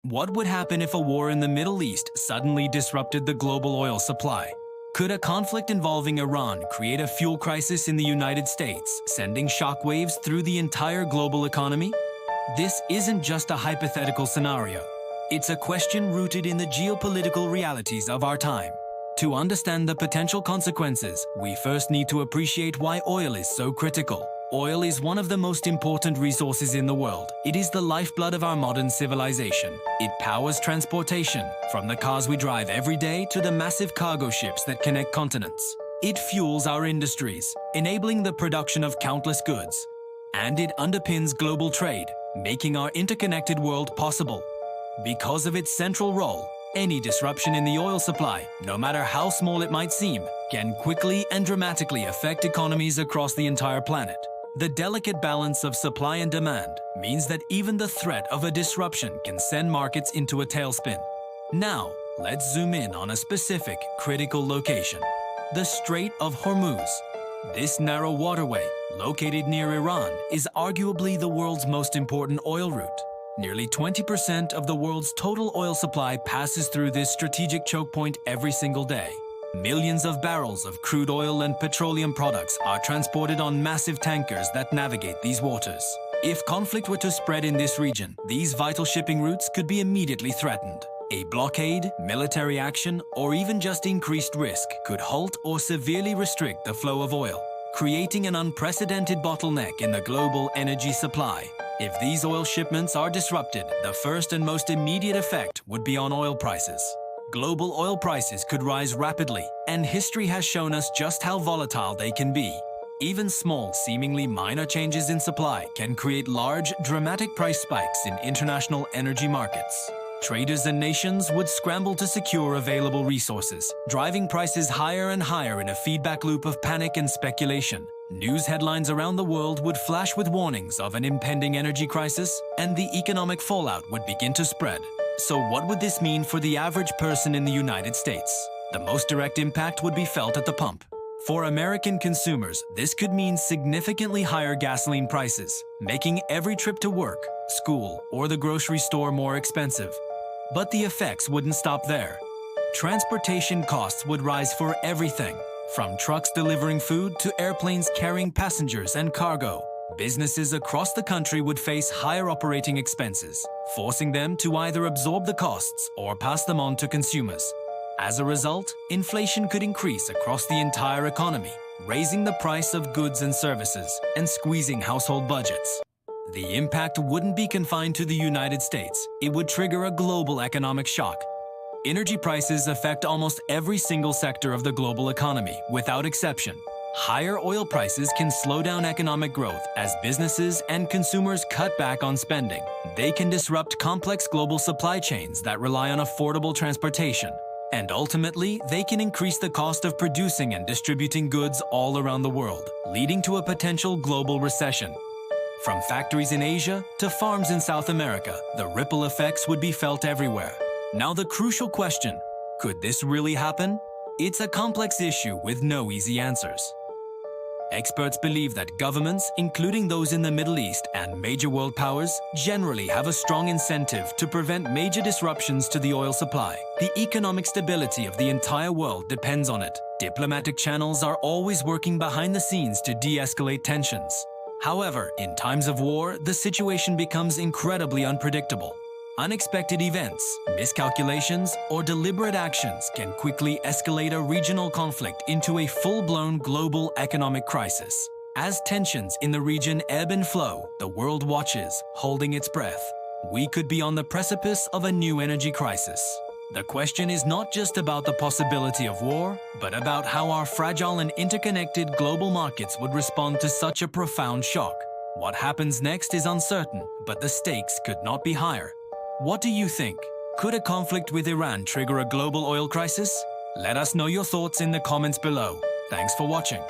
What would happen if a war in the Middle East suddenly disrupted the global oil supply? Could a conflict involving Iran create a fuel crisis in the United States, sending shockwaves through the entire global economy? This isn't just a hypothetical scenario. It's a question rooted in the geopolitical realities of our time. To understand the potential consequences, we first need to appreciate why oil is so critical. Oil is one of the most important resources in the world. It is the lifeblood of our modern civilization. It powers transportation, from the cars we drive every day to the massive cargo ships that connect continents. It fuels our industries, enabling the production of countless goods. And it underpins global trade, making our interconnected world possible. Because of its central role, any disruption in the oil supply, no matter how small it might seem, can quickly and dramatically affect economies across the entire planet. The delicate balance of supply and demand means that even the threat of a disruption can send markets into a tailspin. Now, let's zoom in on a specific, critical location: the Strait of Hormuz. This narrow waterway, located near Iran, is arguably the world's most important oil route. Nearly 20% of the world's total oil supply passes through this strategic choke point every single day. Millions of barrels of crude oil and petroleum products are transported on massive tankers that navigate these waters. If conflict were to spread in this region, these vital shipping routes could be immediately threatened. A blockade, military action, or even just increased risk could halt or severely restrict the flow of oil, creating an unprecedented bottleneck in the global energy supply. If these oil shipments are disrupted, the first and most immediate effect would be on oil prices. Global oil prices could rise rapidly, and history has shown us just how volatile they can be. Even small, seemingly minor changes in supply can create large, dramatic price spikes in international energy markets. Traders and nations would scramble to secure available resources, driving prices higher and higher in a feedback loop of panic and speculation. News headlines around the world would flash with warnings of an impending energy crisis, and the economic fallout would begin to spread. So what would this mean for the average person in the United States? The most direct impact would be felt at the pump. For American consumers, this could mean significantly higher gasoline prices, making every trip to work, school, or the grocery store more expensive. But the effects wouldn't stop there. Transportation costs would rise for everything, from trucks delivering food to airplanes carrying passengers and cargo. Businesses across the country would face higher operating expenses, forcing them to either absorb the costs or pass them on to consumers. As a result, inflation could increase across the entire economy, raising the price of goods and services and squeezing household budgets. The impact wouldn't be confined to the United States. It would trigger a global economic shock. Energy prices affect almost every single sector of the global economy, without exception. Higher oil prices can slow down economic growth as businesses and consumers cut back on spending. They can disrupt complex global supply chains that rely on affordable transportation. And ultimately, they can increase the cost of producing and distributing goods all around the world, leading to a potential global recession. From factories in Asia to farms in South America, the ripple effects would be felt everywhere. Now the crucial question: could this really happen? It's a complex issue with no easy answers. Experts believe that governments, including those in the Middle East and major world powers, generally have a strong incentive to prevent major disruptions to the oil supply. The economic stability of the entire world depends on it. Diplomatic channels are always working behind the scenes to de-escalate tensions. However, in times of war, the situation becomes incredibly unpredictable. Unexpected events, miscalculations, or deliberate actions can quickly escalate a regional conflict into a full-blown global economic crisis. As tensions in the region ebb and flow, the world watches, holding its breath. We could be on the precipice of a new energy crisis. The question is not just about the possibility of war, but about how our fragile and interconnected global markets would respond to such a profound shock. What happens next is uncertain, but the stakes could not be higher. What do you think? Could a conflict with Iran trigger a global oil crisis? Let us know your thoughts in the comments below. Thanks for watching.